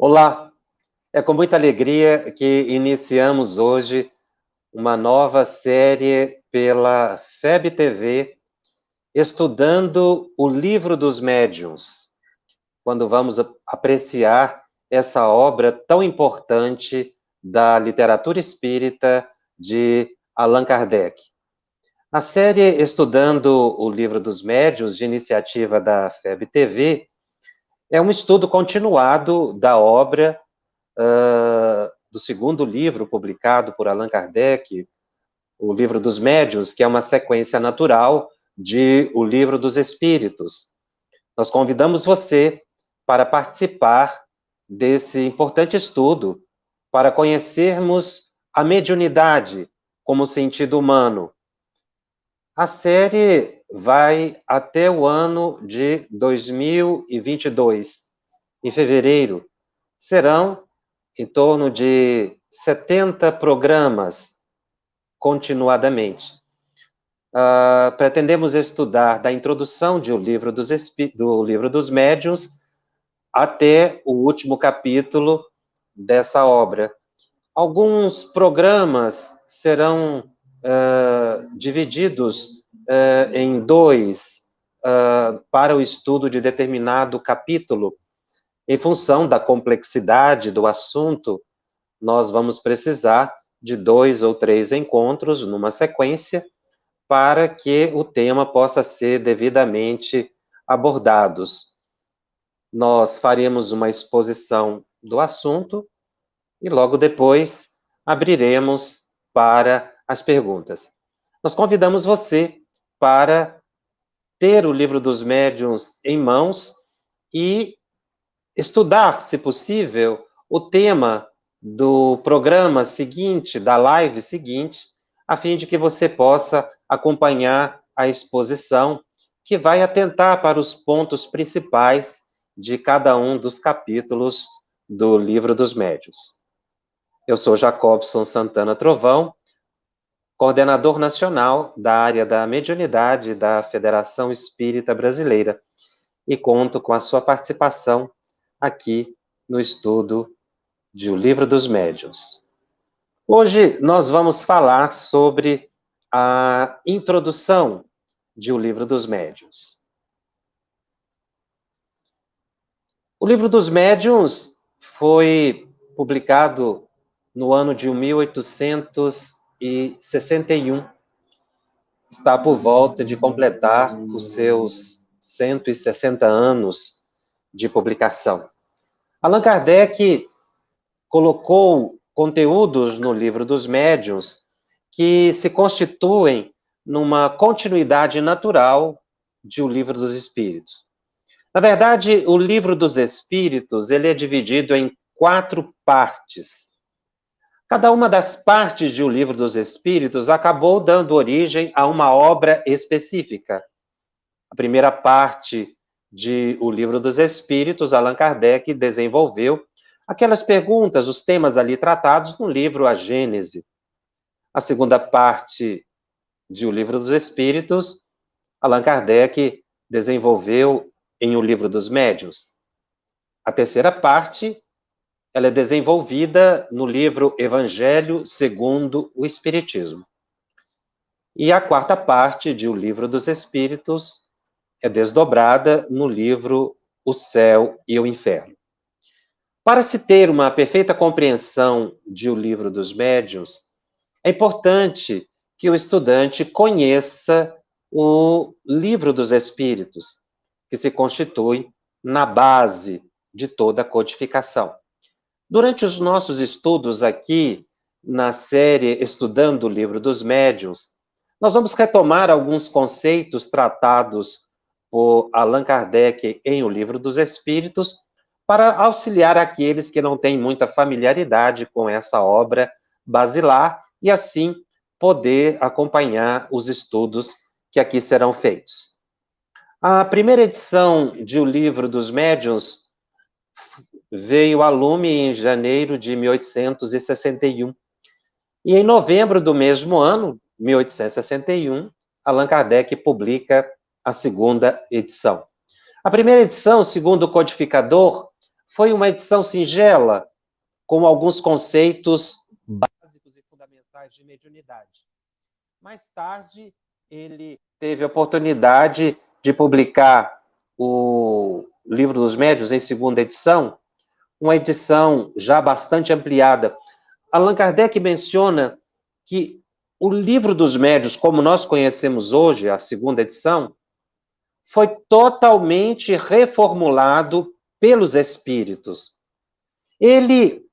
Olá, é com muita alegria que iniciamos hoje uma nova série pela FEB TV, estudando o Livro dos Médiuns, quando vamos apreciar essa obra tão importante da literatura espírita de Allan Kardec. A série Estudando o Livro dos Médiuns, de iniciativa da FEB TV, é um estudo continuado da obra do segundo livro publicado por Allan Kardec, o Livro dos Médiuns, que é uma sequência natural de O Livro dos Espíritos. Nós convidamos você para participar desse importante estudo, para conhecermos a mediunidade como sentido humano. A série vai até o ano de 2022. Em fevereiro, serão em torno de 70 programas continuadamente. Pretendemos estudar da introdução do Livro dos Médiuns até o último capítulo dessa obra. Alguns programas serão divididos em dois para o estudo de determinado capítulo. Em função da complexidade do assunto, nós vamos precisar de 2 ou 3 encontros numa sequência para que o tema possa ser devidamente abordado. Nós faremos uma exposição do assunto e logo depois abriremos para as perguntas. Nós convidamos você para ter o Livro dos Médiuns em mãos e estudar, se possível, o tema do programa seguinte, da live seguinte, a fim de que você possa acompanhar a exposição, que vai atentar para os pontos principais de cada um dos capítulos do Livro dos Médiuns. Eu sou Jacobson Santana Trovão, coordenador nacional da área da mediunidade da Federação Espírita Brasileira, e conto com a sua participação aqui no estudo de O Livro dos Médiuns. Hoje nós vamos falar sobre a introdução de O Livro dos Médiuns. O Livro dos Médiuns foi publicado no ano de 1861. Está por volta de completar os seus 160 anos de publicação. Allan Kardec colocou conteúdos no Livro dos Médiuns que se constituem numa continuidade natural de O Livro dos Espíritos. Na verdade, o Livro dos Espíritos, ele é dividido em 4 partes. Cada uma das partes de O Livro dos Espíritos acabou dando origem a uma obra específica. A primeira parte de O Livro dos Espíritos, Allan Kardec desenvolveu aquelas perguntas, os temas ali tratados no livro A Gênese. A segunda parte de O Livro dos Espíritos, Allan Kardec desenvolveu em O Livro dos Médiuns. A terceira parte, ela é desenvolvida no livro Evangelho segundo o Espiritismo. E a quarta parte de O Livro dos Espíritos é desdobrada no livro O Céu e o Inferno. Para se ter uma perfeita compreensão de O Livro dos Médiuns, é importante que o estudante conheça o Livro dos Espíritos, que se constitui na base de toda a codificação. Durante os nossos estudos aqui, na série Estudando o Livro dos Médiuns, nós vamos retomar alguns conceitos tratados por Allan Kardec em O Livro dos Espíritos, para auxiliar aqueles que não têm muita familiaridade com essa obra basilar e, assim, poder acompanhar os estudos que aqui serão feitos. A primeira edição de O Livro dos Médiuns veio a lume em janeiro de 1861. E em novembro do mesmo ano, 1861, Allan Kardec publica a segunda edição. A primeira edição, segundo o codificador, foi uma edição singela, com alguns conceitos básicos e fundamentais de mediunidade. Mais tarde, ele teve a oportunidade de publicar o Livro dos Médiuns em segunda edição, uma edição já bastante ampliada. Allan Kardec menciona que o Livro dos Médiuns, como nós conhecemos hoje, a segunda edição, foi totalmente reformulado pelos espíritos. Ele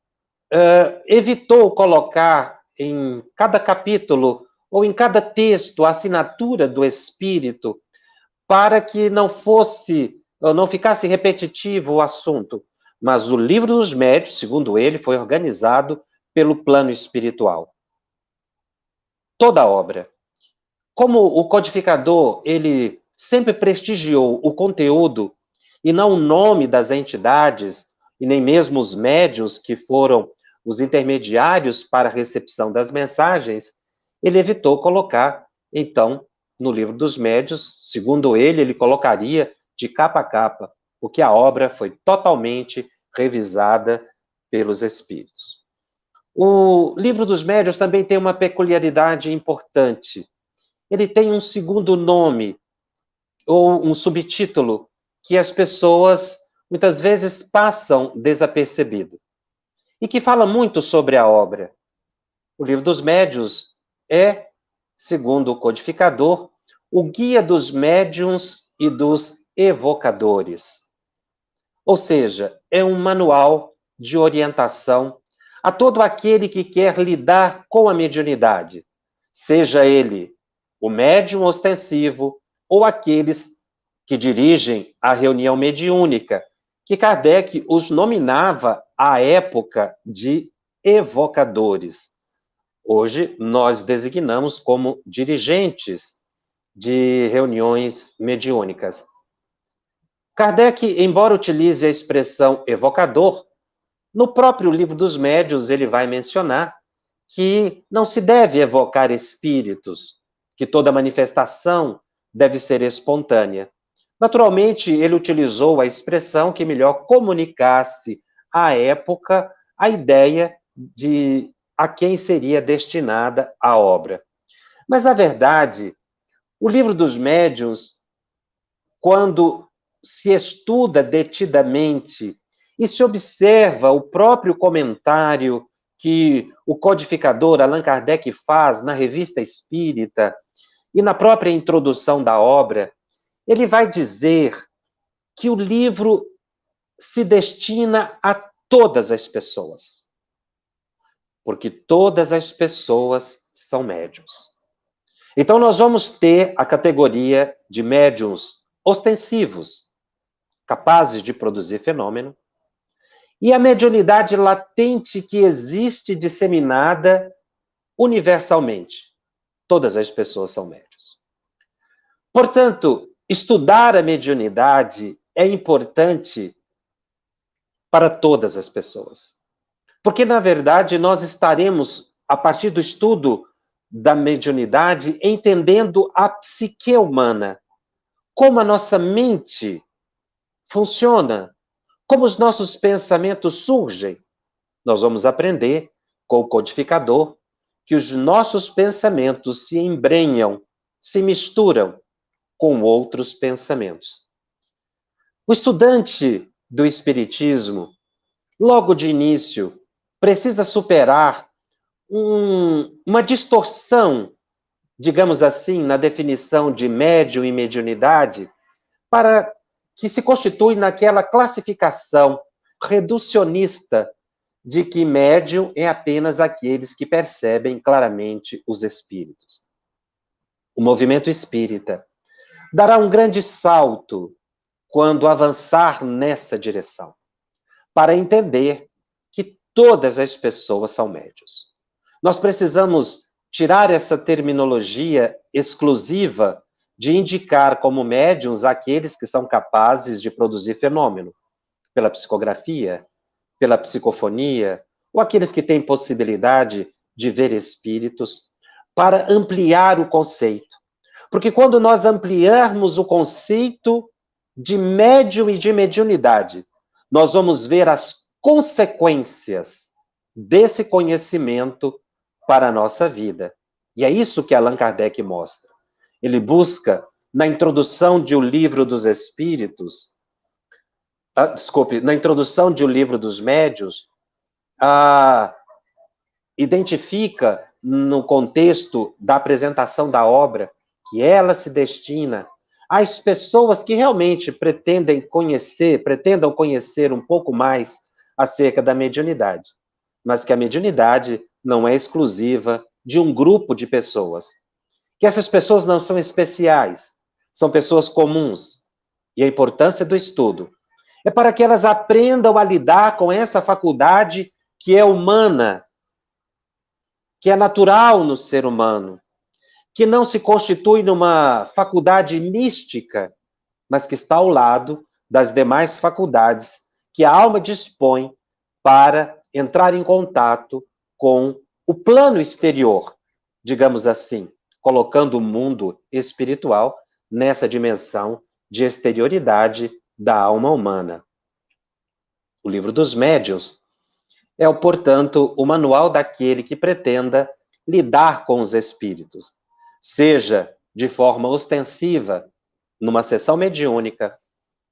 evitou colocar em cada capítulo ou em cada texto a assinatura do espírito para que não ficasse repetitivo o assunto. Mas o Livro dos Médiuns, segundo ele, foi organizado pelo plano espiritual. Toda a obra. Como o codificador, ele sempre prestigiou o conteúdo e não o nome das entidades, e nem mesmo os médiuns que foram os intermediários para a recepção das mensagens, ele evitou colocar, então, no Livro dos Médiuns, segundo ele colocaria de capa a capa, porque a obra foi totalmente revisada pelos espíritos. O Livro dos Médiuns também tem uma peculiaridade importante. Ele tem um segundo nome, ou um subtítulo, que as pessoas muitas vezes passam desapercebido, e que fala muito sobre a obra. O Livro dos Médiuns é, segundo o codificador, o guia dos médiuns e dos evocadores. Ou seja, é um manual de orientação a todo aquele que quer lidar com a mediunidade, seja ele o médium ostensivo ou aqueles que dirigem a reunião mediúnica, que Kardec os nominava à época de evocadores. Hoje, nós designamos como dirigentes de reuniões mediúnicas. Kardec, embora utilize a expressão evocador, no próprio Livro dos Médiuns ele vai mencionar que não se deve evocar espíritos, que toda manifestação deve ser espontânea. Naturalmente, ele utilizou a expressão que melhor comunicasse à época a ideia de a quem seria destinada a obra. Mas, na verdade, o Livro dos Médiuns, quando se estuda detidamente e se observa o próprio comentário que o codificador Allan Kardec faz na Revista Espírita e na própria introdução da obra, ele vai dizer que o livro se destina a todas as pessoas, porque todas as pessoas são médiuns. Então, nós vamos ter a categoria de médiuns ostensivos, capazes de produzir fenômeno, e a mediunidade latente que existe disseminada universalmente. Todas as pessoas são médiuns. Portanto, estudar a mediunidade é importante para todas as pessoas. Porque, na verdade, nós estaremos, a partir do estudo da mediunidade, entendendo a psique humana, como a nossa mente funciona, como os nossos pensamentos surgem. Nós vamos aprender com o codificador que os nossos pensamentos se embrenham, se misturam com outros pensamentos. O estudante do Espiritismo, logo de início, precisa superar uma distorção, digamos assim, na definição de médium e mediunidade, para que se constitui naquela classificação reducionista de que médium é apenas aqueles que percebem claramente os espíritos. O movimento espírita dará um grande salto quando avançar nessa direção, para entender que todas as pessoas são médiuns. Nós precisamos tirar essa terminologia exclusiva de indicar como médiuns aqueles que são capazes de produzir fenômeno, pela psicografia, pela psicofonia, ou aqueles que têm possibilidade de ver espíritos, para ampliar o conceito. Porque quando nós ampliarmos o conceito de médium e de mediunidade, nós vamos ver as consequências desse conhecimento para a nossa vida. E é isso que Allan Kardec mostra. Ele busca, na introdução de O Livro dos Espíritos, na introdução de O Livro dos Médiuns, identifica, no contexto da apresentação da obra, que ela se destina às pessoas que realmente pretendam conhecer um pouco mais acerca da mediunidade, mas que a mediunidade não é exclusiva de um grupo de pessoas, que essas pessoas não são especiais, são pessoas comuns, e a importância do estudo é para que elas aprendam a lidar com essa faculdade que é humana, que é natural no ser humano, que não se constitui numa faculdade mística, mas que está ao lado das demais faculdades que a alma dispõe para entrar em contato com o plano exterior, digamos assim, colocando o mundo espiritual nessa dimensão de exterioridade da alma humana. O Livro dos Médiuns é, portanto, o manual daquele que pretenda lidar com os espíritos, seja de forma ostensiva, numa sessão mediúnica,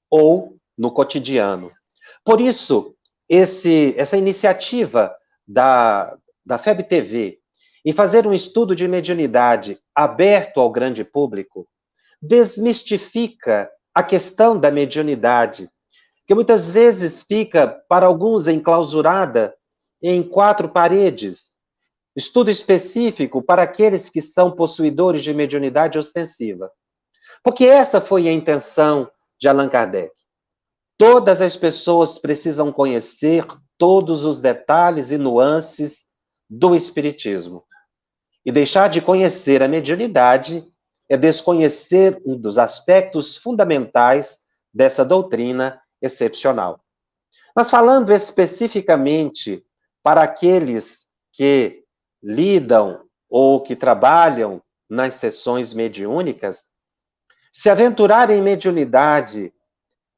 ou no cotidiano. Por isso, essa iniciativa da FEB TV em fazer um estudo de mediunidade aberto ao grande público, desmistifica a questão da mediunidade, que muitas vezes fica, para alguns, enclausurada em 4 paredes. Estudo específico para aqueles que são possuidores de mediunidade ostensiva. Porque essa foi a intenção de Allan Kardec. Todas as pessoas precisam conhecer todos os detalhes e nuances do espiritismo. E deixar de conhecer a mediunidade é desconhecer um dos aspectos fundamentais dessa doutrina excepcional. Mas falando especificamente para aqueles que lidam ou que trabalham nas sessões mediúnicas, se aventurar em mediunidade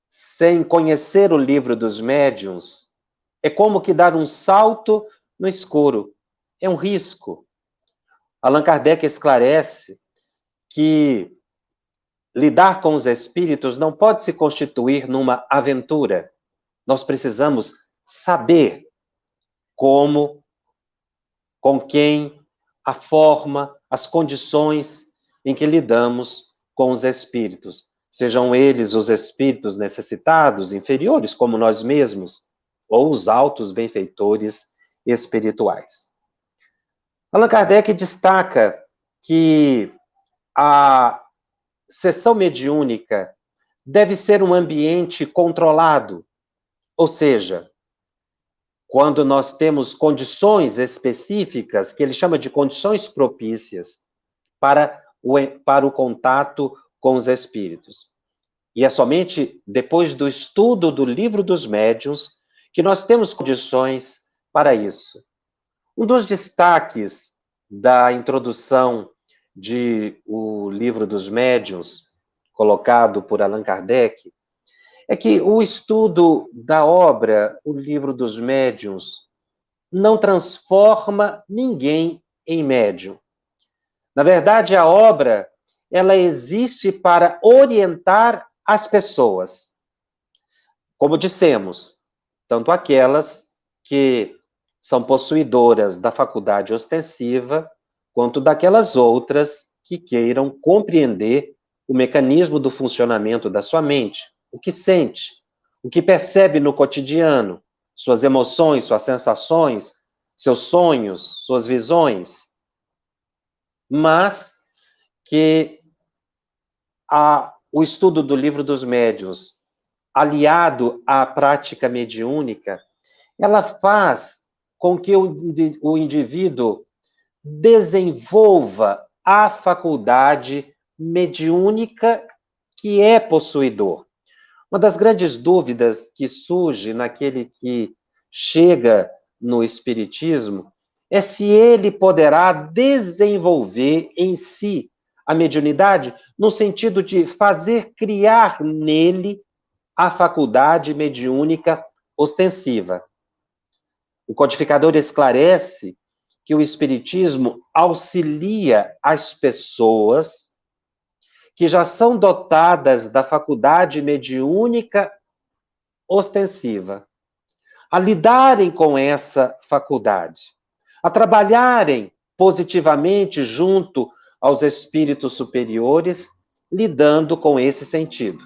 sem conhecer o Livro dos Médiuns é como que dar um salto no escuro. É um risco. Allan Kardec esclarece que lidar com os espíritos não pode se constituir numa aventura. Nós precisamos saber como, com quem, a forma, as condições em que lidamos com os espíritos. Sejam eles os espíritos necessitados, inferiores, como nós mesmos, ou os altos benfeitores espirituais. Allan Kardec destaca que a sessão mediúnica deve ser um ambiente controlado, ou seja, quando nós temos condições específicas, que ele chama de condições propícias, para o contato com os espíritos. E é somente depois do estudo do Livro dos Médiuns que nós temos condições para isso. Um dos destaques da introdução de O Livro dos Médiuns, colocado por Allan Kardec, é que o estudo da obra, O Livro dos Médiuns, não transforma ninguém em médium. Na verdade, a obra, ela existe para orientar as pessoas. Como dissemos, tanto aquelas que são possuidoras da faculdade ostensiva, quanto daquelas outras que queiram compreender o mecanismo do funcionamento da sua mente, o que sente, o que percebe no cotidiano, suas emoções, suas sensações, seus sonhos, suas visões, mas que o estudo do Livro dos Médiuns, aliado à prática mediúnica, ela faz com que o indivíduo desenvolva a faculdade mediúnica que é possuidor. Uma das grandes dúvidas que surge naquele que chega no espiritismo é se ele poderá desenvolver em si a mediunidade no sentido de fazer criar nele a faculdade mediúnica ostensiva. O codificador esclarece que o Espiritismo auxilia as pessoas que já são dotadas da faculdade mediúnica ostensiva a lidarem com essa faculdade, a trabalharem positivamente junto aos espíritos superiores, lidando com esse sentido.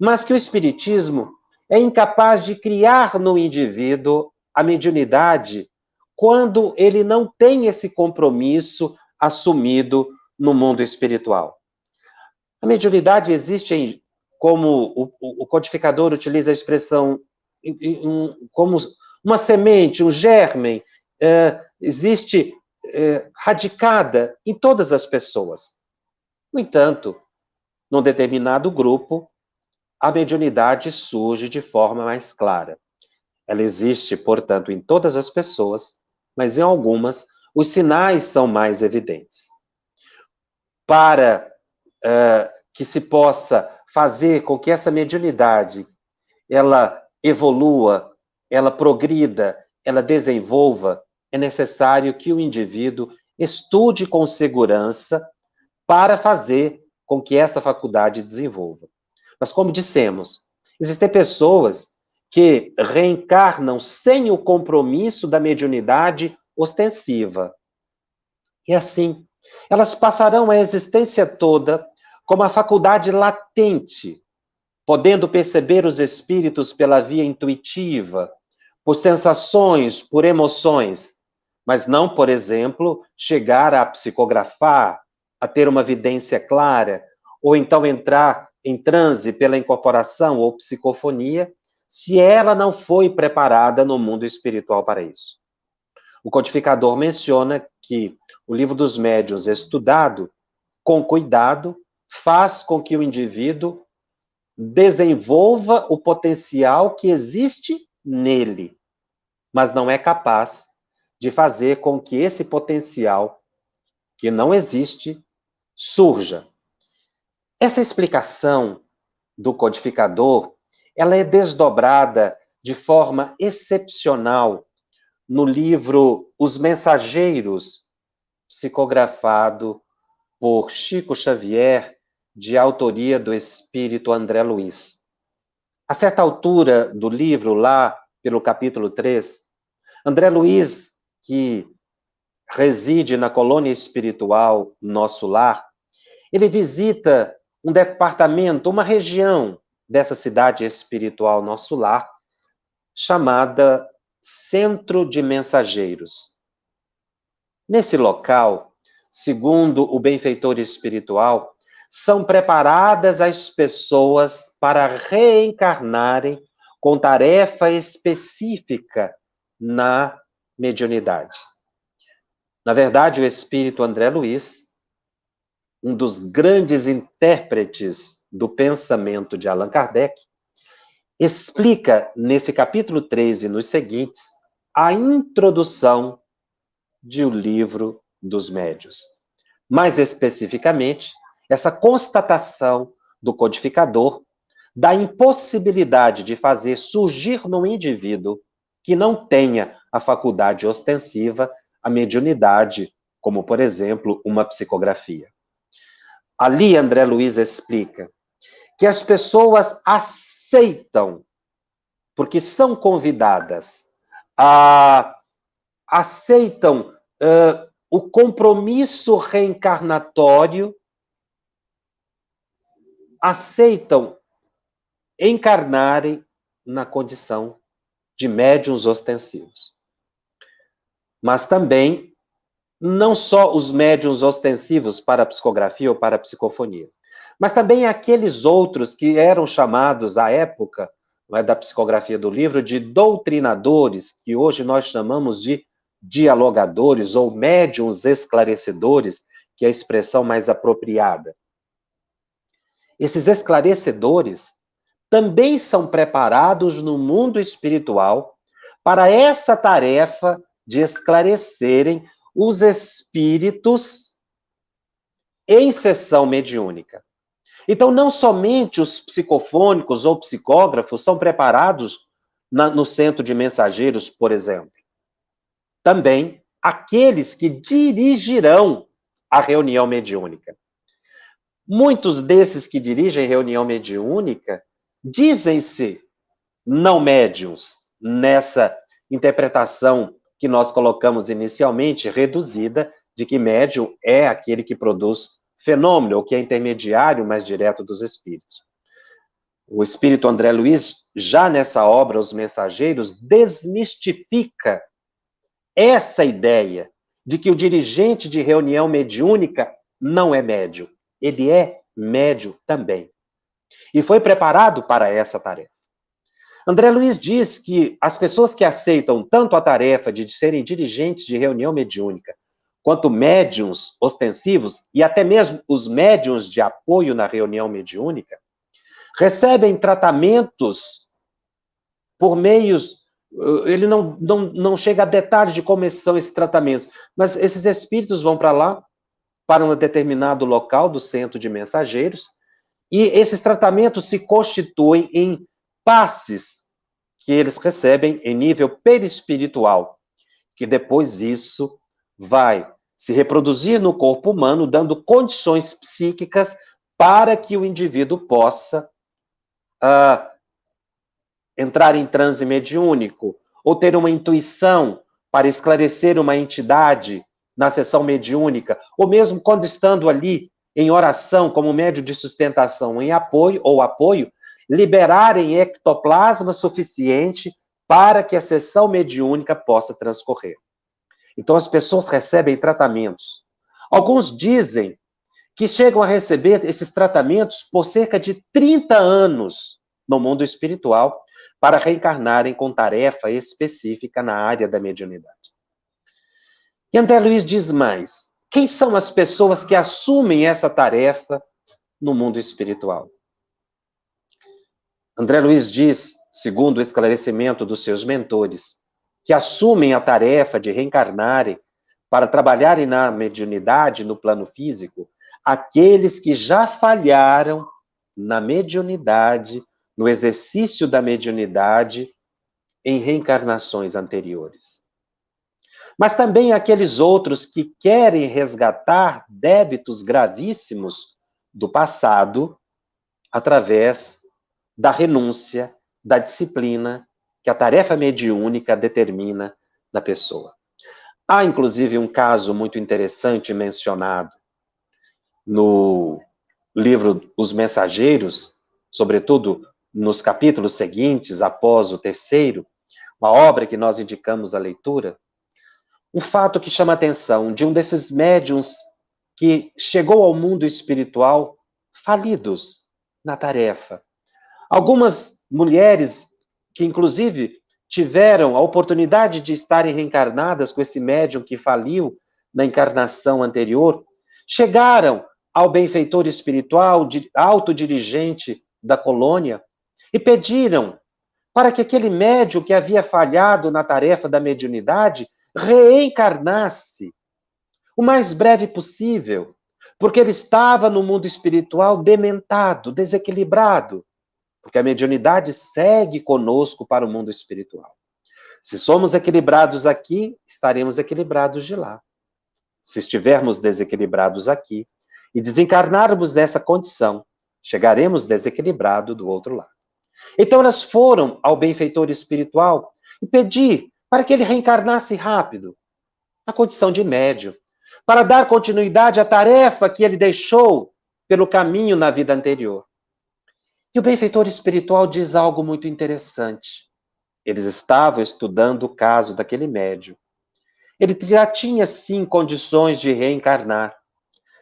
Mas que o Espiritismo é incapaz de criar no indivíduo a mediunidade quando ele não tem esse compromisso assumido no mundo espiritual. A mediunidade existe como o codificador utiliza a expressão como uma semente, um germen, existe radicada em todas as pessoas. No entanto, num determinado grupo, a mediunidade surge de forma mais clara. Ela existe, portanto, em todas as pessoas, mas em algumas os sinais são mais evidentes. Para que se possa fazer com que essa mediunidade ela evolua, ela progrida, ela desenvolva, é necessário que o indivíduo estude com segurança para fazer com que essa faculdade desenvolva. Mas, como dissemos, existem pessoas que reencarnam sem o compromisso da mediunidade ostensiva. E assim, elas passarão a existência toda como a faculdade latente, podendo perceber os espíritos pela via intuitiva, por sensações, por emoções, mas não, por exemplo, chegar a psicografar, a ter uma vidência clara, ou então entrar em transe pela incorporação ou psicofonia, se ela não foi preparada no mundo espiritual para isso. O codificador menciona que o Livro dos Médiuns, estudado com cuidado, faz com que o indivíduo desenvolva o potencial que existe nele, mas não é capaz de fazer com que esse potencial que não existe surja. Essa explicação do codificador, ela é desdobrada de forma excepcional no livro Os Mensageiros, psicografado por Chico Xavier, de autoria do espírito André Luiz. A certa altura do livro, lá pelo capítulo 3, André Luiz, que reside na colônia espiritual Nosso Lar, ele visita um departamento, uma região dessa cidade espiritual Nosso Lar, chamada Centro de Mensageiros. Nesse local, segundo o benfeitor espiritual, são preparadas as pessoas para reencarnarem com tarefa específica na mediunidade. Na verdade, o espírito André Luiz, um dos grandes intérpretes do pensamento de Allan Kardec, explica nesse capítulo 3 e nos seguintes a introdução do Livro dos Médiuns. Mais especificamente, essa constatação do codificador da impossibilidade de fazer surgir no indivíduo que não tenha a faculdade ostensiva a mediunidade, como, por exemplo, uma psicografia. Ali, André Luiz explica que as pessoas aceitam, porque são convidadas, aceitam o compromisso reencarnatório, aceitam encarnarem na condição de médiuns ostensivos. Mas também, não só os médiuns ostensivos para a psicografia ou para a psicofonia, mas também aqueles outros que eram chamados, à época da psicografia do livro, de doutrinadores, que hoje nós chamamos de dialogadores ou médiuns esclarecedores, que é a expressão mais apropriada. Esses esclarecedores também são preparados no mundo espiritual para essa tarefa de esclarecerem os espíritos em sessão mediúnica. Então, não somente os psicofônicos ou psicógrafos são preparados no centro de mensageiros, por exemplo. Também aqueles que dirigirão a reunião mediúnica. Muitos desses que dirigem reunião mediúnica dizem-se não médiuns, nessa interpretação que nós colocamos inicialmente, reduzida, de que médium é aquele que produz fenômeno, ou que é intermediário mais direto dos espíritos. O espírito André Luiz, já nessa obra, Os Mensageiros, desmistifica essa ideia de que o dirigente de reunião mediúnica não é médium. Ele é médium também. E foi preparado para essa tarefa. André Luiz diz que as pessoas que aceitam tanto a tarefa de serem dirigentes de reunião mediúnica, quanto médiuns ostensivos, e até mesmo os médiuns de apoio na reunião mediúnica, recebem tratamentos por meios. Ele não chega a detalhes de como são esses tratamentos, mas esses espíritos vão para lá, para um determinado local do centro de mensageiros, e esses tratamentos se constituem em passes que eles recebem em nível perispiritual, que depois isso vai se reproduzir no corpo humano, dando condições psíquicas para que o indivíduo possa entrar em transe mediúnico, ou ter uma intuição para esclarecer uma entidade na sessão mediúnica, ou mesmo quando estando ali em oração, como médio de sustentação em apoio, liberarem ectoplasma suficiente para que a sessão mediúnica possa transcorrer. Então as pessoas recebem tratamentos. Alguns dizem que chegam a receber esses tratamentos por cerca de 30 anos no mundo espiritual, para reencarnarem com tarefa específica na área da mediunidade. E André Luiz diz mais: quem são as pessoas que assumem essa tarefa no mundo espiritual? André Luiz diz, segundo o esclarecimento dos seus mentores, que assumem a tarefa de reencarnarem para trabalharem na mediunidade no plano físico, aqueles que já falharam na mediunidade, no exercício da mediunidade em reencarnações anteriores. Mas também aqueles outros que querem resgatar débitos gravíssimos do passado através da renúncia, da disciplina que a tarefa mediúnica determina na pessoa. Há, inclusive, um caso muito interessante mencionado no livro Os Mensageiros, sobretudo nos capítulos seguintes, após o terceiro, uma obra que nós indicamos a leitura, um fato que chama a atenção de um desses médiuns que chegou ao mundo espiritual falidos na tarefa. Algumas mulheres que, inclusive, tiveram a oportunidade de estarem reencarnadas com esse médium que faliu na encarnação anterior, chegaram ao benfeitor espiritual, autodirigente da colônia, e pediram para que aquele médium que havia falhado na tarefa da mediunidade reencarnasse o mais breve possível, porque ele estava no mundo espiritual dementado, desequilibrado, porque a mediunidade segue conosco para o mundo espiritual. Se somos equilibrados aqui, estaremos equilibrados de lá. Se estivermos desequilibrados aqui e desencarnarmos nessa condição, chegaremos desequilibrados do outro lado. Então elas foram ao benfeitor espiritual e pedir para que ele reencarnasse rápido, na condição de médium, para dar continuidade à tarefa que ele deixou pelo caminho na vida anterior. E o benfeitor espiritual diz algo muito interessante. Eles estavam estudando o caso daquele médium. Ele já tinha, sim, condições de reencarnar.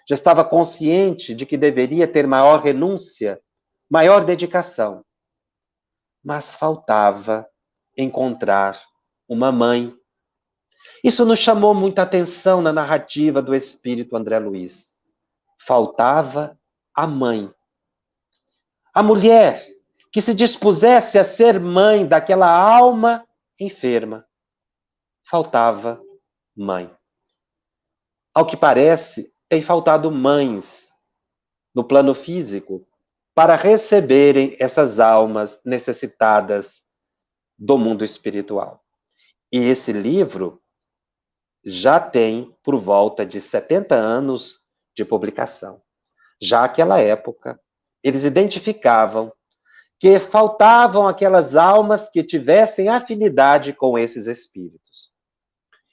Já estava consciente de que deveria ter maior renúncia, maior dedicação. Mas faltava encontrar uma mãe. Isso nos chamou muita atenção na narrativa do espírito André Luiz. Faltava a mãe. A mulher que se dispusesse a ser mãe daquela alma enferma. Faltava mãe. Ao que parece, tem faltado mães no plano físico para receberem essas almas necessitadas do mundo espiritual. E esse livro já tem por volta de 70 anos de publicação. Já naquela época, eles identificavam que faltavam aquelas almas que tivessem afinidade com esses espíritos,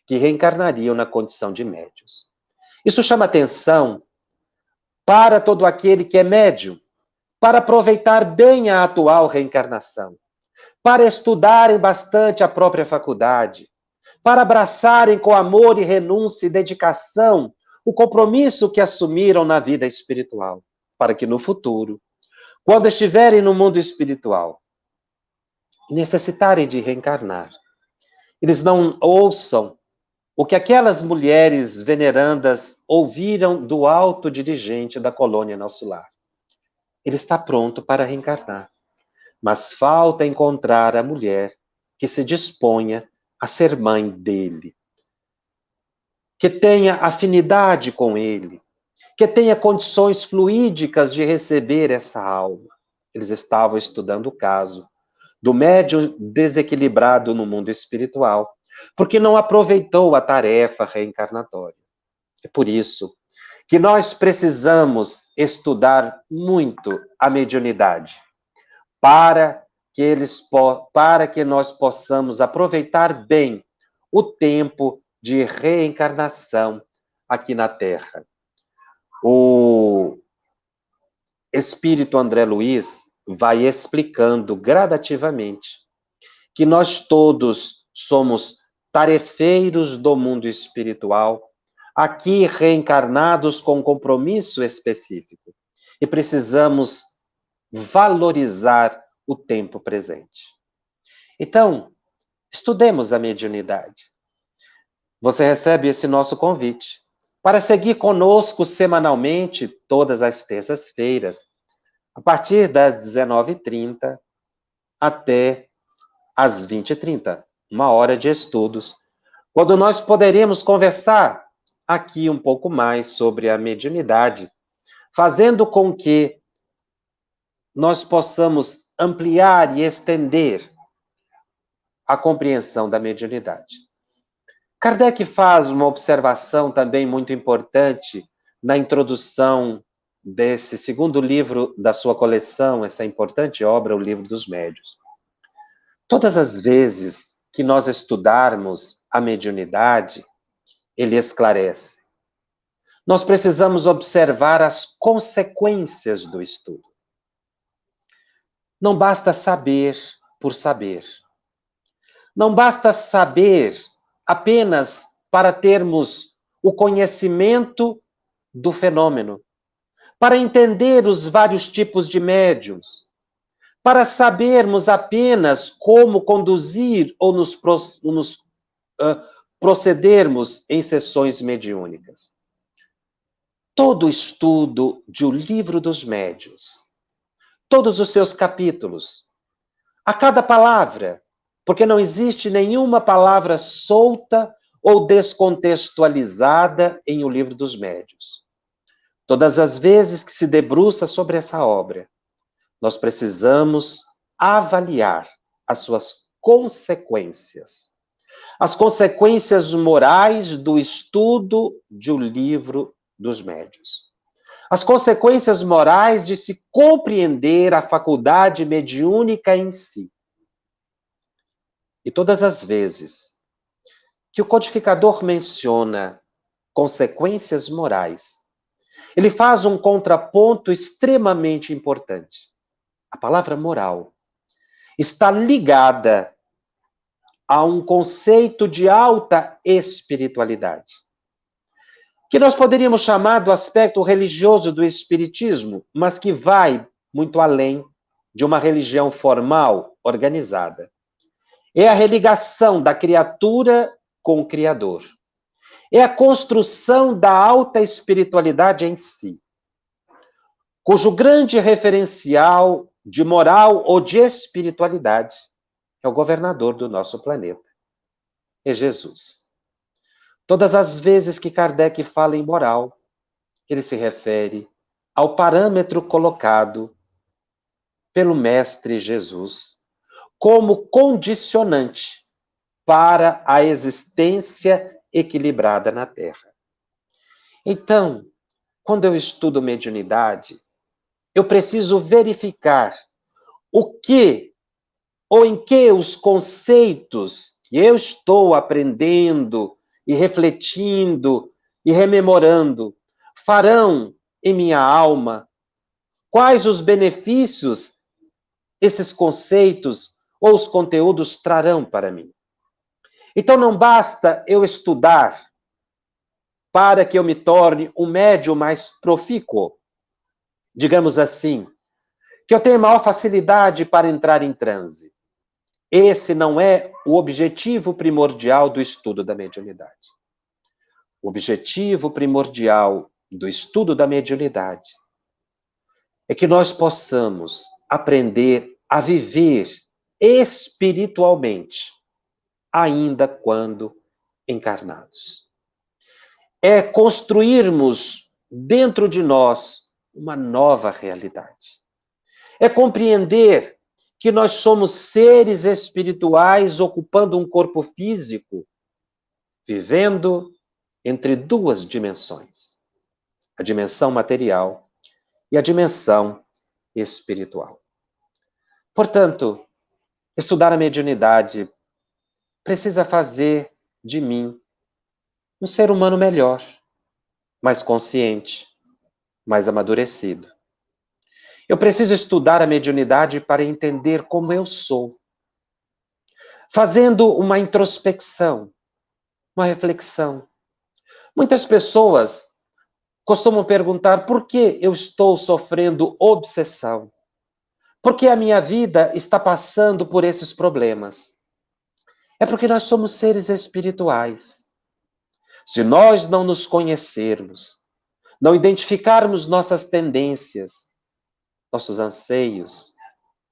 que reencarnariam na condição de médiuns. Isso chama atenção para todo aquele que é médium, para aproveitar bem a atual reencarnação, para estudarem bastante a própria faculdade, para abraçarem com amor e renúncia e dedicação o compromisso que assumiram na vida espiritual, para que no futuro, quando estiverem no mundo espiritual, necessitarem de reencarnar, eles não ouçam o que aquelas mulheres venerandas ouviram do alto dirigente da colônia Nosso Lar. Ele está pronto para reencarnar, mas falta encontrar a mulher que se disponha a ser mãe dele, que tenha afinidade com ele, que tenha condições fluídicas de receber essa alma. Eles estavam estudando o caso do médium desequilibrado no mundo espiritual, porque não aproveitou a tarefa reencarnatória. É por isso que nós precisamos estudar muito a mediunidade, para que nós possamos aproveitar bem o tempo de reencarnação aqui na Terra. O Espírito André Luiz vai explicando gradativamente que nós todos somos tarefeiros do mundo espiritual, aqui reencarnados com compromisso específico, e precisamos valorizar o tempo presente. Então, estudemos a mediunidade. Você recebe esse nosso convite para seguir conosco semanalmente, todas as terças-feiras, a partir das 19h30 até às 20h30, uma hora de estudos, quando nós poderemos conversar aqui um pouco mais sobre a mediunidade, fazendo com que nós possamos ampliar e estender a compreensão da mediunidade. Kardec faz uma observação também muito importante na introdução desse segundo livro da sua coleção, essa importante obra, O Livro dos Médiuns. Todas as vezes que nós estudarmos a mediunidade, ele esclarece. Nós precisamos observar as consequências do estudo. Não basta saber por saber. Não basta saber apenas para termos o conhecimento do fenômeno, para entender os vários tipos de médiuns, para sabermos apenas como conduzir ou procedermos em sessões mediúnicas. Todo o estudo de O Livro dos Médiuns, todos os seus capítulos, a cada palavra, porque não existe nenhuma palavra solta ou descontextualizada em O Livro dos Médiuns. Todas as vezes que se debruça sobre essa obra, nós precisamos avaliar as suas consequências. As consequências morais do estudo de O Livro dos Médiuns. As consequências morais de se compreender a faculdade mediúnica em si. E todas as vezes que o codificador menciona consequências morais, ele faz um contraponto extremamente importante. A palavra moral está ligada a um conceito de alta espiritualidade, que nós poderíamos chamar do aspecto religioso do espiritismo, mas que vai muito além de uma religião formal, organizada. É a religação da criatura com o Criador. É a construção da alta espiritualidade em si, cujo grande referencial de moral ou de espiritualidade é o governador do nosso planeta, é Jesus. Todas as vezes que Kardec fala em moral, ele se refere ao parâmetro colocado pelo Mestre Jesus como condicionante para a existência equilibrada na Terra. Então, quando eu estudo mediunidade, eu preciso verificar o que ou em que os conceitos que eu estou aprendendo e refletindo e rememorando farão em minha alma, quais os benefícios esses conceitos ou os conteúdos trarão para mim. Então não basta eu estudar para que eu me torne um médium mais profícuo, digamos assim, que eu tenha maior facilidade para entrar em transe. Esse não é o objetivo primordial do estudo da mediunidade. O objetivo primordial do estudo da mediunidade é que nós possamos aprender a viver espiritualmente, ainda quando encarnados. É construirmos dentro de nós uma nova realidade. É compreender que nós somos seres espirituais ocupando um corpo físico, vivendo entre duas dimensões: a dimensão material e a dimensão espiritual. Portanto, estudar a mediunidade precisa fazer de mim um ser humano melhor, mais consciente, mais amadurecido. Eu preciso estudar a mediunidade para entender como eu sou, fazendo uma introspecção, uma reflexão. Muitas pessoas costumam perguntar por que eu estou sofrendo obsessão, por que a minha vida está passando por esses problemas. É porque nós somos seres espirituais. Se nós não nos conhecermos, não identificarmos nossas tendências, nossos anseios,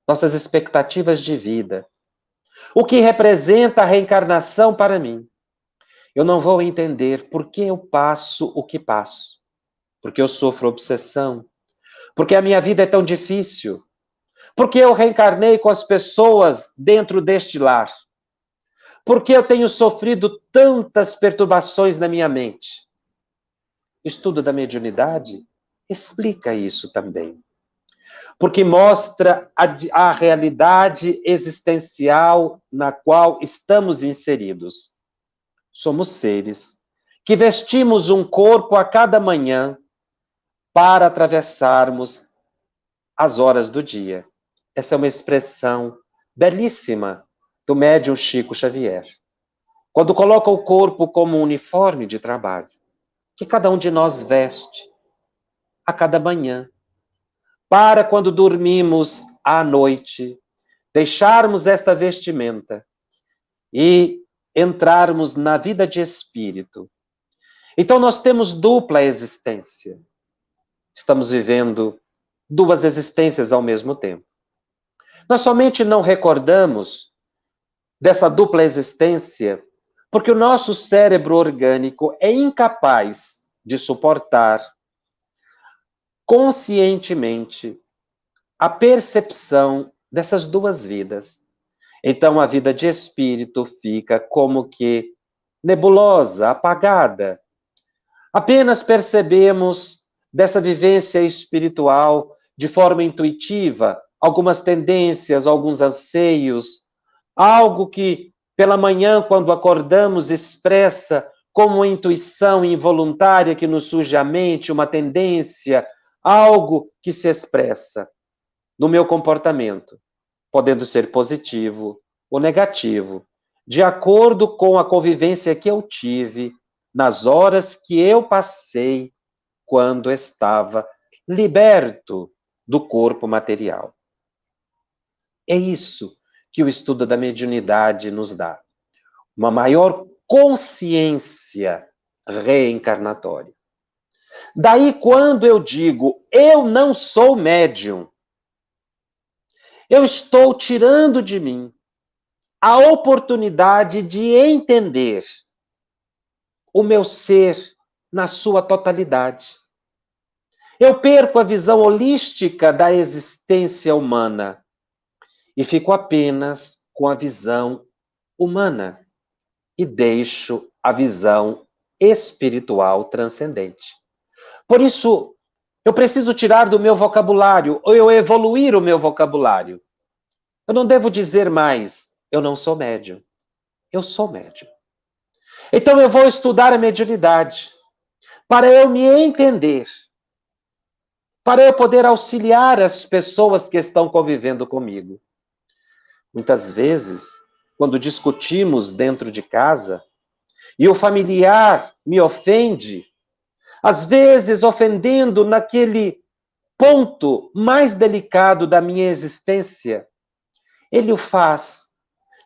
nossas expectativas de vida, o que representa a reencarnação para mim, eu não vou entender por que eu passo o que passo, porque eu sofro obsessão, porque a minha vida é tão difícil, porque eu reencarnei com as pessoas dentro deste lar, porque eu tenho sofrido tantas perturbações na minha mente. Estudo da mediunidade explica isso também, porque mostra a realidade existencial na qual estamos inseridos. Somos seres que vestimos um corpo a cada manhã para atravessarmos as horas do dia. Essa é uma expressão belíssima do médium Chico Xavier, quando coloca o corpo como um uniforme de trabalho, que cada um de nós veste a cada manhã, para quando dormimos à noite, deixarmos esta vestimenta e entrarmos na vida de espírito. Então nós temos dupla existência. Estamos vivendo duas existências ao mesmo tempo. Nós somente não recordamos dessa dupla existência porque o nosso cérebro orgânico é incapaz de suportar conscientemente a percepção dessas duas vidas. Então a vida de espírito fica como que nebulosa, apagada. Apenas percebemos dessa vivência espiritual de forma intuitiva algumas tendências, alguns anseios, algo que pela manhã, quando acordamos, expressa como uma intuição involuntária que nos surge à mente, uma tendência, algo que se expressa no meu comportamento, podendo ser positivo ou negativo, de acordo com a convivência que eu tive nas horas que eu passei quando estava liberto do corpo material. É isso que o estudo da mediunidade nos dá. Uma maior consciência reencarnatória. Daí, quando eu digo, eu não sou médium, eu estou tirando de mim a oportunidade de entender o meu ser na sua totalidade. Eu perco a visão holística da existência humana e fico apenas com a visão humana e deixo a visão espiritual transcendente. Por isso, eu preciso tirar do meu vocabulário, ou eu evoluir o meu vocabulário. Eu não devo dizer mais, eu não sou médium. Eu sou médium. Então eu vou estudar a mediunidade, para eu me entender, para eu poder auxiliar as pessoas que estão convivendo comigo. Muitas vezes, quando discutimos dentro de casa, e o familiar me ofende, às vezes ofendendo naquele ponto mais delicado da minha existência, ele o faz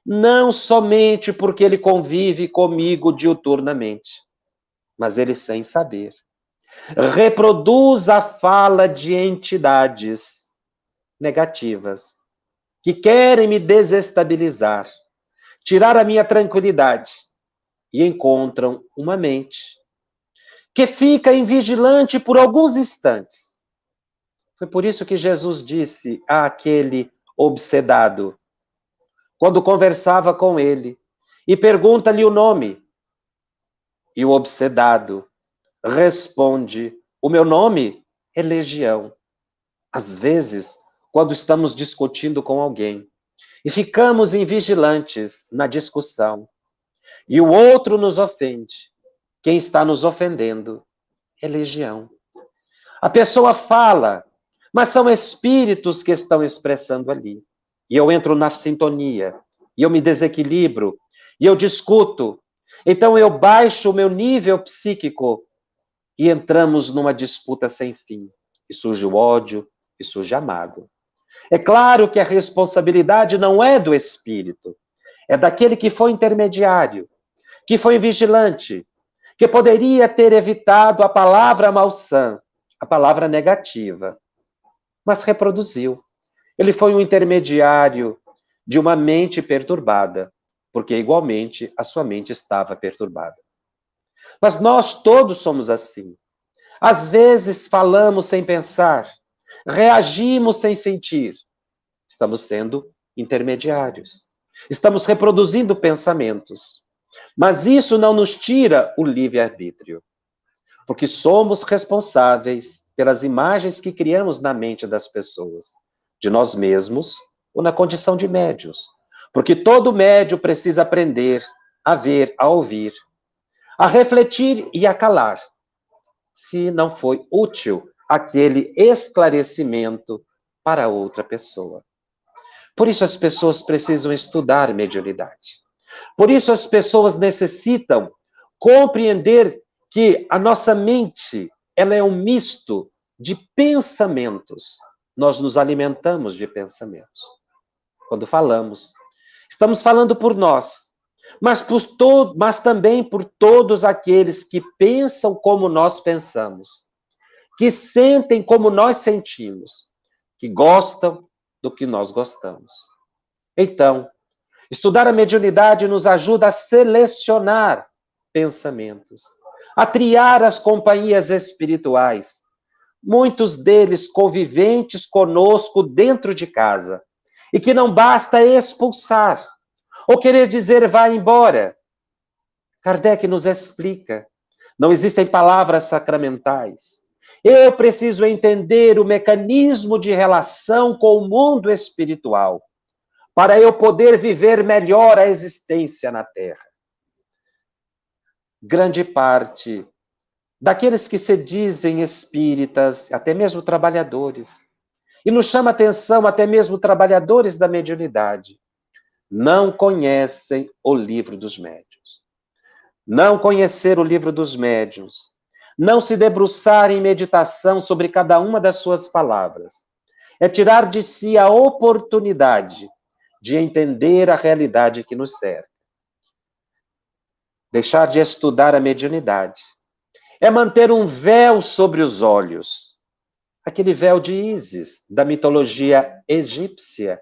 não somente porque ele convive comigo diuturnamente, mas ele sem saber. Reproduz a fala de entidades negativas que querem me desestabilizar, tirar a minha tranquilidade e encontram uma mente que fica invigilante por alguns instantes. Foi por isso que Jesus disse àquele obsedado, quando conversava com ele, e pergunta-lhe o nome. E o obsedado responde, o meu nome é Legião. Às vezes, quando estamos discutindo com alguém, e ficamos invigilantes na discussão, e o outro nos ofende, quem está nos ofendendo é Legião. A pessoa fala, mas são espíritos que estão expressando ali. E eu entro na sintonia, e eu me desequilibro, e eu discuto. Então eu baixo o meu nível psíquico e entramos numa disputa sem fim. E surge o ódio, e surge a mágoa. É claro que a responsabilidade não é do espírito, é daquele que foi intermediário, que foi vigilante, que poderia ter evitado a palavra malsã, a palavra negativa, mas reproduziu. Ele foi um intermediário de uma mente perturbada, porque igualmente a sua mente estava perturbada. Mas nós todos somos assim. Às vezes falamos sem pensar, reagimos sem sentir. Estamos sendo intermediários. Estamos reproduzindo pensamentos. Mas isso não nos tira o livre-arbítrio, porque somos responsáveis pelas imagens que criamos na mente das pessoas, de nós mesmos ou na condição de médios. Porque todo médio precisa aprender a ver, a ouvir, a refletir e a calar, se não foi útil aquele esclarecimento para outra pessoa. Por isso as pessoas precisam estudar mediunidade. Por isso as pessoas necessitam compreender que a nossa mente, ela é um misto de pensamentos. Nós nos alimentamos de pensamentos. Quando falamos, estamos falando por nós, mas também por todos aqueles que pensam como nós pensamos, que sentem como nós sentimos, que gostam do que nós gostamos. Então, estudar a mediunidade nos ajuda a selecionar pensamentos, a triar as companhias espirituais, muitos deles conviventes conosco dentro de casa, e que não basta expulsar, ou querer dizer vá embora. Kardec nos explica, não existem palavras sacramentais. Eu preciso entender o mecanismo de relação com o mundo espiritual, para eu poder viver melhor a existência na Terra. Grande parte daqueles que se dizem espíritas, até mesmo trabalhadores, e nos chama a atenção até mesmo trabalhadores da mediunidade, não conhecem o livro dos médiuns. Não conhecer o livro dos médiuns, não se debruçar em meditação sobre cada uma das suas palavras, é tirar de si a oportunidade de entender a realidade que nos cerca. Deixar de estudar a mediunidade é manter um véu sobre os olhos, aquele véu de Ísis, da mitologia egípcia,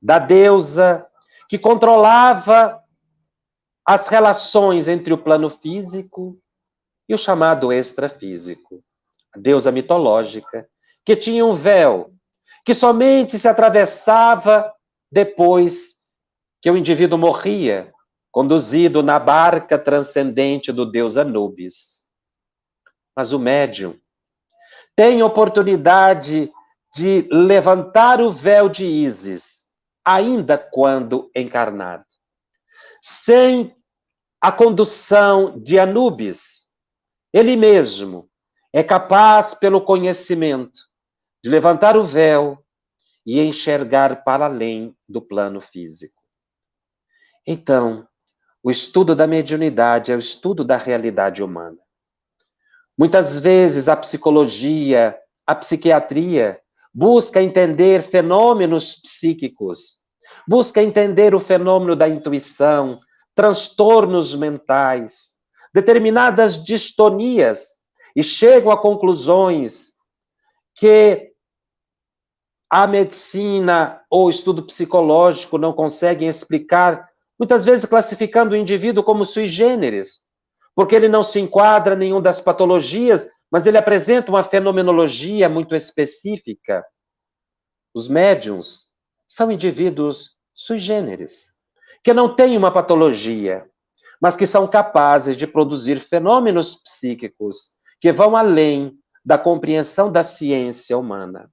da deusa que controlava as relações entre o plano físico e o chamado extrafísico. A deusa mitológica, que tinha um véu, que somente se atravessava depois que o indivíduo morria, conduzido na barca transcendente do deus Anubis. Mas o médium tem oportunidade de levantar o véu de Ísis, ainda quando encarnado. Sem a condução de Anubis, ele mesmo é capaz, pelo conhecimento, de levantar o véu e enxergar para além do plano físico. Então, o estudo da mediunidade é o estudo da realidade humana. Muitas vezes a psicologia, a psiquiatria, busca entender fenômenos psíquicos, busca entender o fenômeno da intuição, transtornos mentais, determinadas distonias, e chegam a conclusões que a medicina ou o estudo psicológico não conseguem explicar, muitas vezes classificando o indivíduo como sui generis, porque ele não se enquadra em nenhuma das patologias, mas ele apresenta uma fenomenologia muito específica. Os médiuns são indivíduos sui generis, que não têm uma patologia, mas que são capazes de produzir fenômenos psíquicos que vão além da compreensão da ciência humana.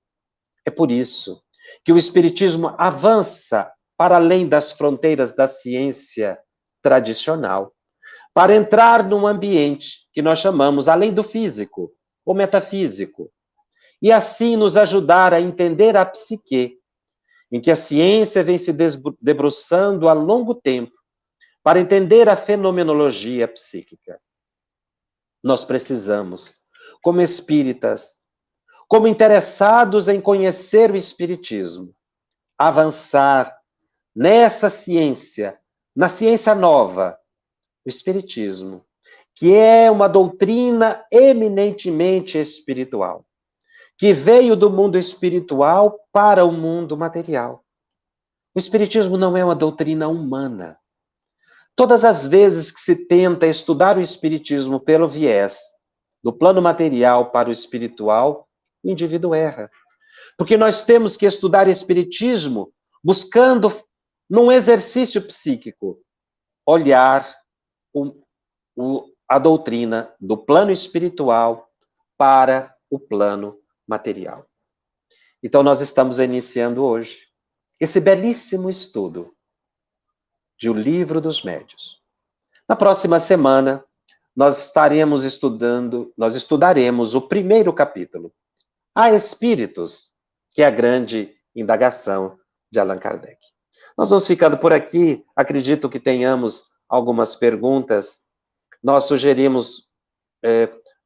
É por isso que o Espiritismo avança para além das fronteiras da ciência tradicional, para entrar num ambiente que nós chamamos além do físico, ou metafísico, e assim nos ajudar a entender a psique, em que a ciência vem se debruçando há longo tempo, para entender a fenomenologia psíquica. Nós precisamos, como espíritas, como interessados em conhecer o Espiritismo, avançar nessa ciência, na ciência nova, o Espiritismo, que é uma doutrina eminentemente espiritual, que veio do mundo espiritual para o mundo material. O Espiritismo não é uma doutrina humana. Todas as vezes que se tenta estudar o Espiritismo pelo viés do plano material para o espiritual, o indivíduo erra. Porque nós temos que estudar Espiritismo buscando, num exercício psíquico, olhar a doutrina do plano espiritual para o plano material. Então, nós estamos iniciando hoje esse belíssimo estudo de O Livro dos Médiuns. Na próxima semana, nós estudaremos o primeiro capítulo, Há Espíritos, que é a grande indagação de Allan Kardec. Nós vamos ficando por aqui, acredito que tenhamos algumas perguntas. Nós sugerimos,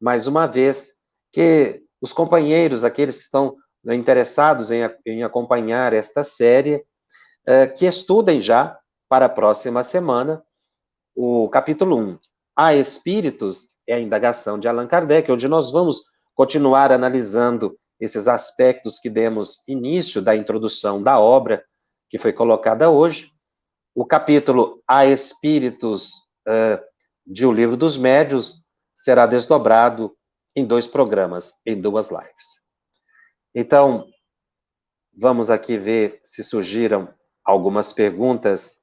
mais uma vez, que os companheiros, aqueles que estão interessados em acompanhar esta série, que estudem já para a próxima semana o capítulo 1. Há Espíritos, é a indagação de Allan Kardec, onde nós vamos continuar analisando esses aspectos que demos início da introdução da obra, que foi colocada hoje. O capítulo Há Espíritos de O Livro dos Médiuns será desdobrado em 2 programas, em 2 lives. Então, vamos aqui ver se surgiram algumas perguntas.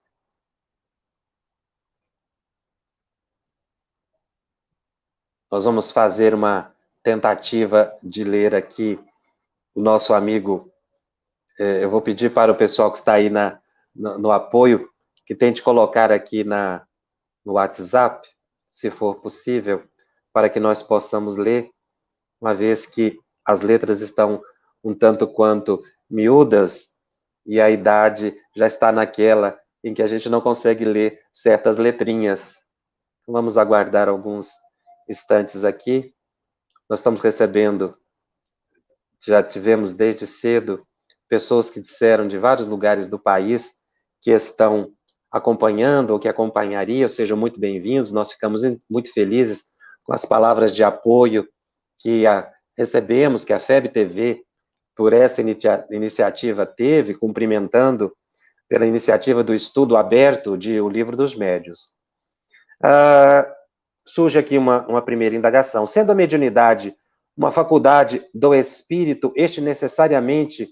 Nós vamos fazer uma tentativa de ler aqui o nosso amigo. Eu vou pedir para o pessoal que está aí no apoio, que tente colocar aqui no WhatsApp, se for possível, para que nós possamos ler, uma vez que as letras estão um tanto quanto miúdas, e a idade já está naquela em que a gente não consegue ler certas letrinhas. Vamos aguardar alguns instantes aqui. Nós estamos recebendo, já tivemos desde cedo, pessoas que disseram de vários lugares do país que estão acompanhando ou que acompanhariam, sejam muito bem-vindos. Nós ficamos muito felizes com as palavras de apoio que recebemos, que a FEB TV, por essa iniciativa, teve, cumprimentando pela iniciativa do estudo aberto de O Livro dos Médiuns. Surge aqui uma primeira indagação. Sendo a mediunidade uma faculdade do espírito, este necessariamente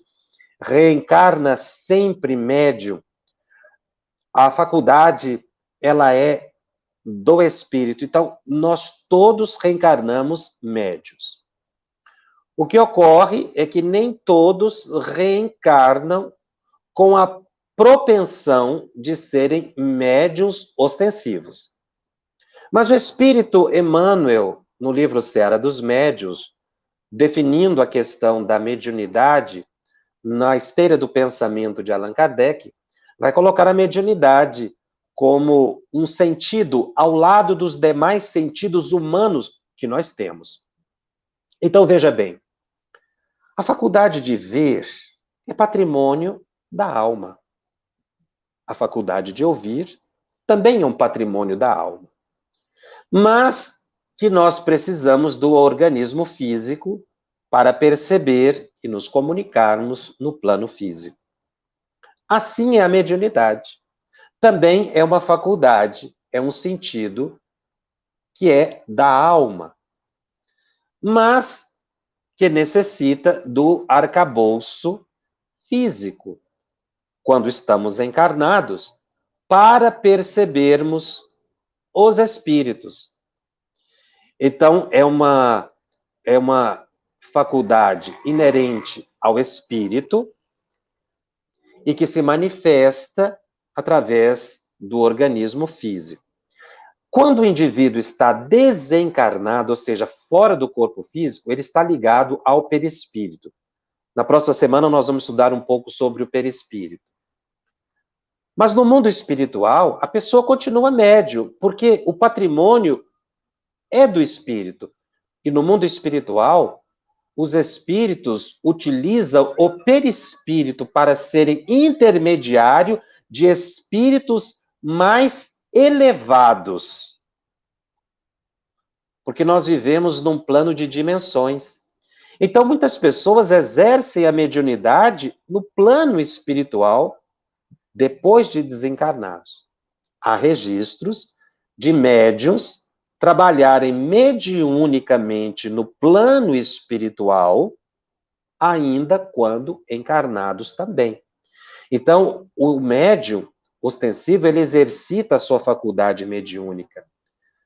reencarna sempre médium, A faculdade, ela é do espírito. Então, nós todos reencarnamos médios. O que ocorre é que nem todos reencarnam com a propensão de serem médios ostensivos. Mas o espírito Emmanuel, no livro Seara dos Médios, definindo a questão da mediunidade, na esteira do pensamento de Allan Kardec, vai colocar a mediunidade como um sentido ao lado dos demais sentidos humanos que nós temos. Então, veja bem, a faculdade de ver é patrimônio da alma. A faculdade de ouvir também é um patrimônio da alma. Mas que nós precisamos do organismo físico para perceber e nos comunicarmos no plano físico. Assim é a mediunidade. Também é uma faculdade, é um sentido que é da alma, mas que necessita do arcabouço físico, quando estamos encarnados, para percebermos os espíritos. Então, é uma faculdade inerente ao espírito e que se manifesta através do organismo físico. Quando o indivíduo está desencarnado, ou seja, fora do corpo físico, ele está ligado ao perispírito. Na próxima semana nós vamos estudar um pouco sobre o perispírito. Mas no mundo espiritual, a pessoa continua médium, porque o patrimônio é do espírito. E no mundo espiritual, os espíritos utilizam o perispírito para serem intermediário de espíritos mais elevados. Porque nós vivemos num plano de dimensões. Então, muitas pessoas exercem a mediunidade no plano espiritual depois de desencarnados. Há registros de médiuns trabalharem mediunicamente no plano espiritual, ainda quando encarnados também. Então, o médium ostensivo, ele exercita a sua faculdade mediúnica,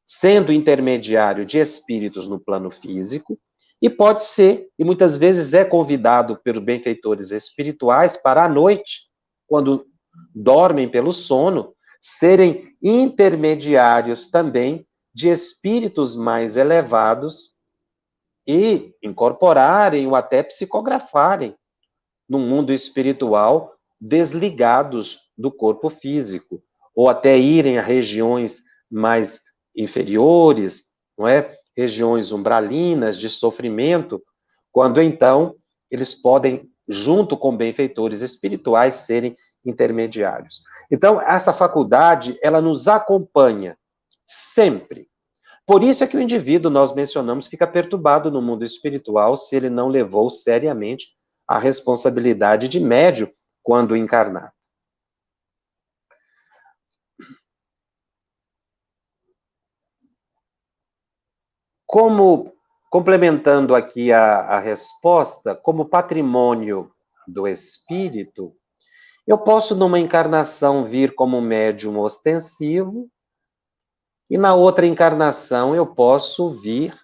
sendo intermediário de espíritos no plano físico, e pode ser, e muitas vezes é convidado pelos benfeitores espirituais para à noite, quando dormem pelo sono, serem intermediários também de espíritos mais elevados e incorporarem ou até psicografarem no mundo espiritual desligados do corpo físico, ou até irem a regiões mais inferiores, não é? Regiões umbralinas de sofrimento, quando então eles podem, junto com benfeitores espirituais, serem intermediários. Então, essa faculdade, ela nos acompanha sempre. Por isso é que o indivíduo, nós mencionamos, fica perturbado no mundo espiritual se ele não levou seriamente a responsabilidade de médium quando encarnar. Como, complementando aqui a resposta, como patrimônio do espírito, eu posso, numa encarnação, vir como médium ostensivo, e na outra encarnação eu posso vir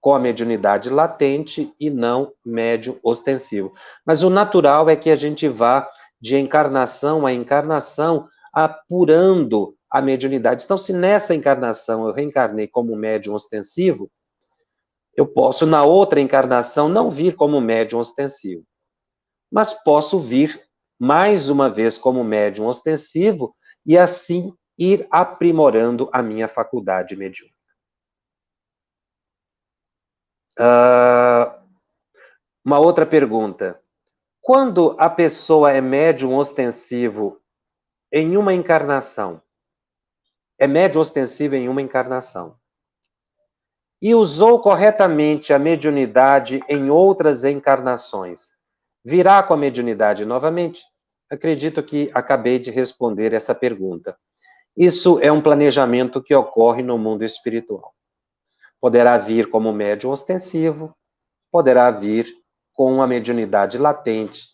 com a mediunidade latente e não médium ostensivo. Mas o natural é que a gente vá de encarnação a encarnação apurando a mediunidade. Então, se nessa encarnação eu reencarnei como médium ostensivo, eu posso, na outra encarnação, não vir como médium ostensivo. Mas posso vir mais uma vez como médium ostensivo e assim ir aprimorando a minha faculdade mediúnica. Uma outra pergunta. Quando a pessoa é médium ostensivo em uma encarnação, é médium ostensivo em uma encarnação, e usou corretamente a mediunidade em outras encarnações, virá com a mediunidade novamente? Acredito que acabei de responder essa pergunta. Isso é um planejamento que ocorre no mundo espiritual. Poderá vir como médium ostensivo, poderá vir com a mediunidade latente,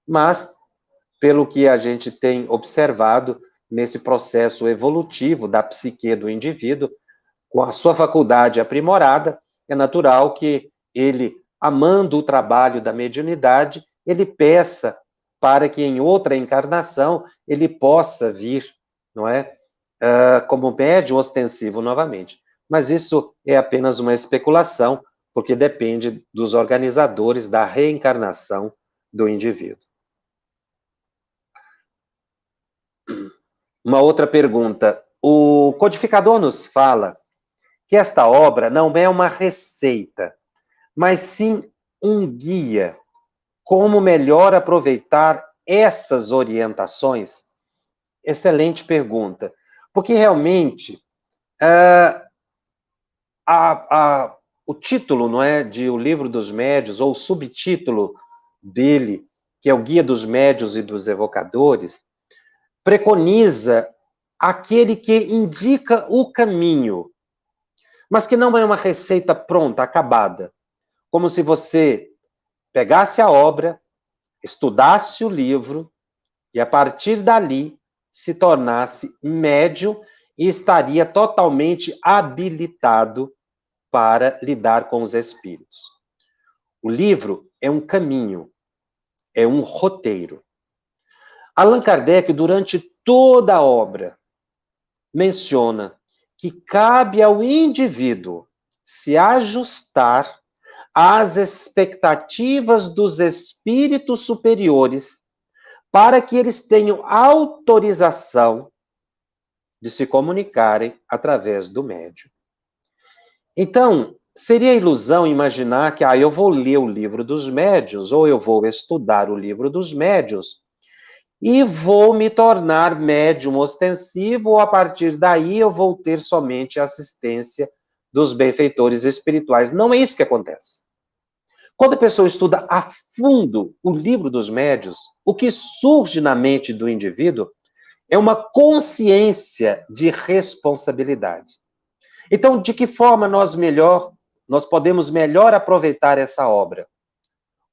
mas pelo que a gente tem observado nesse processo evolutivo da psique do indivíduo, com a sua faculdade aprimorada, é natural que ele, amando o trabalho da mediunidade, ele peça para que em outra encarnação ele possa vir, não é, como médium ostensivo novamente. Mas isso é apenas uma especulação, porque depende dos organizadores da reencarnação do indivíduo. Uma outra pergunta. O codificador nos fala que esta obra não é uma receita, mas sim um guia. Como melhor aproveitar essas orientações? Excelente pergunta. Porque realmente o título, não é, de O Livro dos Médiuns, ou o subtítulo dele, que é o Guia dos Médiuns e dos Evocadores, preconiza aquele que indica o caminho, mas que não é uma receita pronta, acabada. Como se você pegasse a obra, estudasse o livro e, a partir dali, se tornasse médium e estaria totalmente habilitado para lidar com os espíritos. O livro é um caminho, é um roteiro. Allan Kardec, durante toda a obra, menciona que cabe ao indivíduo se ajustar às expectativas dos espíritos superiores para que eles tenham autorização de se comunicarem através do médium. Então, seria ilusão imaginar que eu vou ler o livro dos médiuns, ou eu vou estudar o livro dos médiuns, e vou me tornar médium ostensivo, ou a partir daí eu vou ter somente a assistência dos benfeitores espirituais. Não é isso que acontece. Quando a pessoa estuda a fundo o livro dos médiuns, o que surge na mente do indivíduo é uma consciência de responsabilidade. Então, de que forma nós podemos melhor aproveitar essa obra?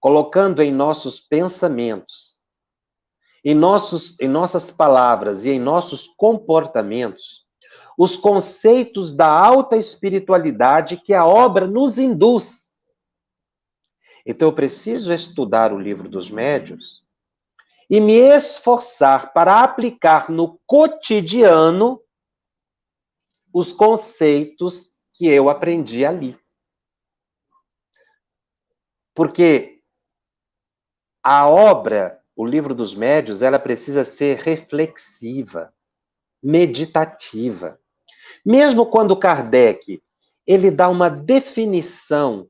Colocando em nossos pensamentos, em nossas palavras e em nossos comportamentos, os conceitos da alta espiritualidade que a obra nos induz. Então, eu preciso estudar o livro dos médiuns e me esforçar para aplicar no cotidiano os conceitos que eu aprendi ali. Porque a obra, o livro dos médiuns, ela precisa ser reflexiva, meditativa. Mesmo quando Kardec, ele dá uma definição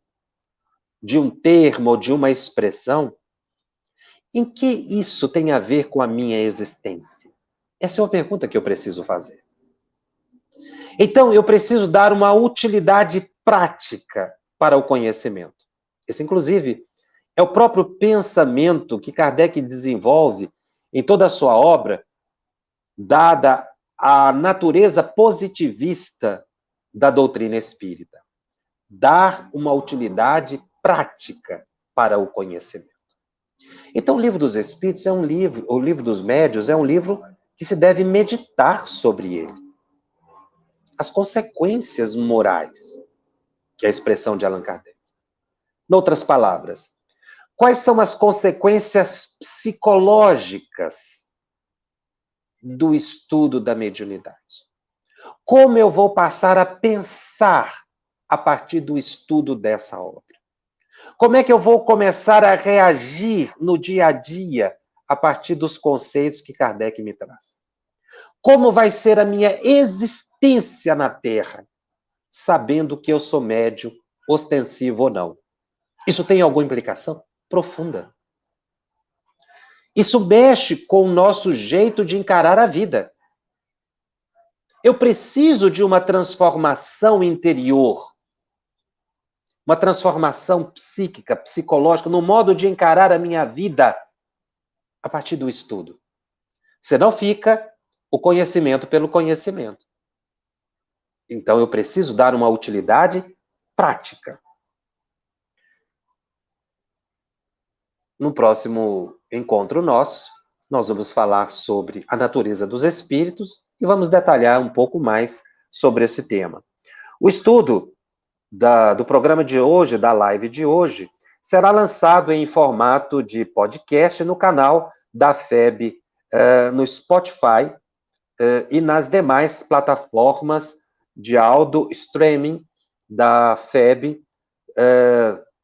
de um termo ou de uma expressão, em que isso tem a ver com a minha existência? Essa é uma pergunta que eu preciso fazer. Então, eu preciso dar uma utilidade prática para o conhecimento. Esse, inclusive, é o próprio pensamento que Kardec desenvolve em toda a sua obra, dada a natureza positivista da doutrina espírita. Dar uma utilidade prática para o conhecimento. Então, o Livro dos Espíritos é um livro, o Livro dos Médiuns é um livro que se deve meditar sobre ele. As consequências morais, que é a expressão de Allan Kardec. Em outras palavras, quais são as consequências psicológicas do estudo da mediunidade? Como eu vou passar a pensar a partir do estudo dessa obra? Como é que eu vou começar a reagir no dia a dia a partir dos conceitos que Kardec me traz? Como vai ser a minha existência na Terra, sabendo que eu sou médium, ostensivo ou não? Isso tem alguma implicação? Profunda. Isso mexe com o nosso jeito de encarar a vida. Eu preciso de uma transformação interior, uma transformação psíquica, psicológica, no modo de encarar a minha vida a partir do estudo. Senão fica o conhecimento pelo conhecimento. Então eu preciso dar uma utilidade prática. No próximo encontro nosso, nós vamos falar sobre a natureza dos espíritos e vamos detalhar um pouco mais sobre esse tema. O estudo do programa de hoje, da live de hoje, será lançado em formato de podcast no canal da FEB, no Spotify e nas demais plataformas de áudio streaming da FEB,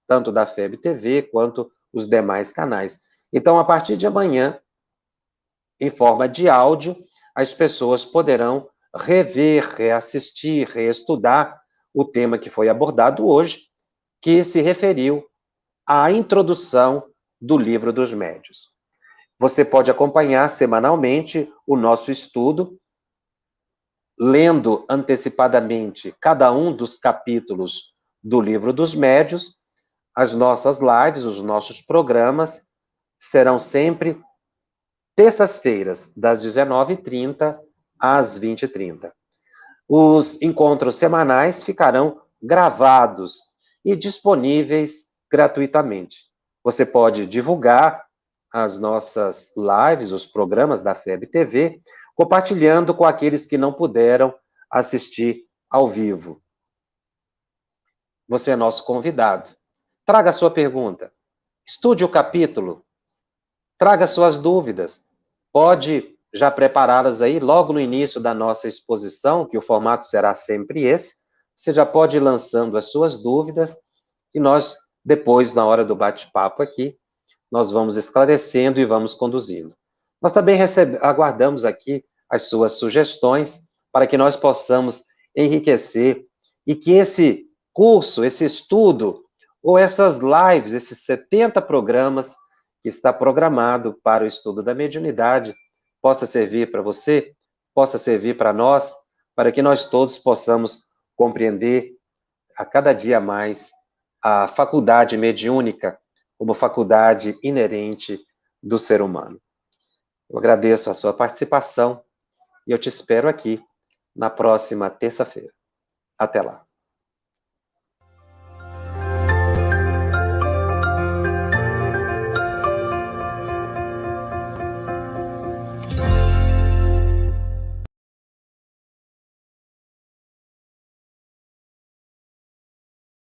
tanto da FEB TV quanto os demais canais. Então, a partir de amanhã, em forma de áudio, as pessoas poderão rever, reassistir, reestudar o tema que foi abordado hoje, que se referiu à introdução do Livro dos Médiuns. Você pode acompanhar semanalmente o nosso estudo, lendo antecipadamente cada um dos capítulos do Livro dos Médiuns. As nossas lives, os nossos programas serão sempre terças-feiras, das 19h30 às 20h30. Os encontros semanais ficarão gravados e disponíveis gratuitamente. Você pode divulgar as nossas lives, os programas da FEB TV, compartilhando com aqueles que não puderam assistir ao vivo. Você é nosso convidado. Traga a sua pergunta. Estude o capítulo. Traga suas dúvidas. Pode já prepará-las aí logo no início da nossa exposição, que o formato será sempre esse. Você já pode ir lançando as suas dúvidas e nós, depois, na hora do bate-papo aqui, nós vamos esclarecendo e vamos conduzindo. Nós também aguardamos aqui as suas sugestões para que nós possamos enriquecer e que esse curso, esse estudo, ou essas lives, esses 70 programas que está programado para o estudo da mediunidade, possa servir para você, possa servir para nós, para que nós todos possamos compreender a cada dia mais a faculdade mediúnica como faculdade inerente do ser humano. Eu agradeço a sua participação e eu te espero aqui na próxima terça-feira. Até lá.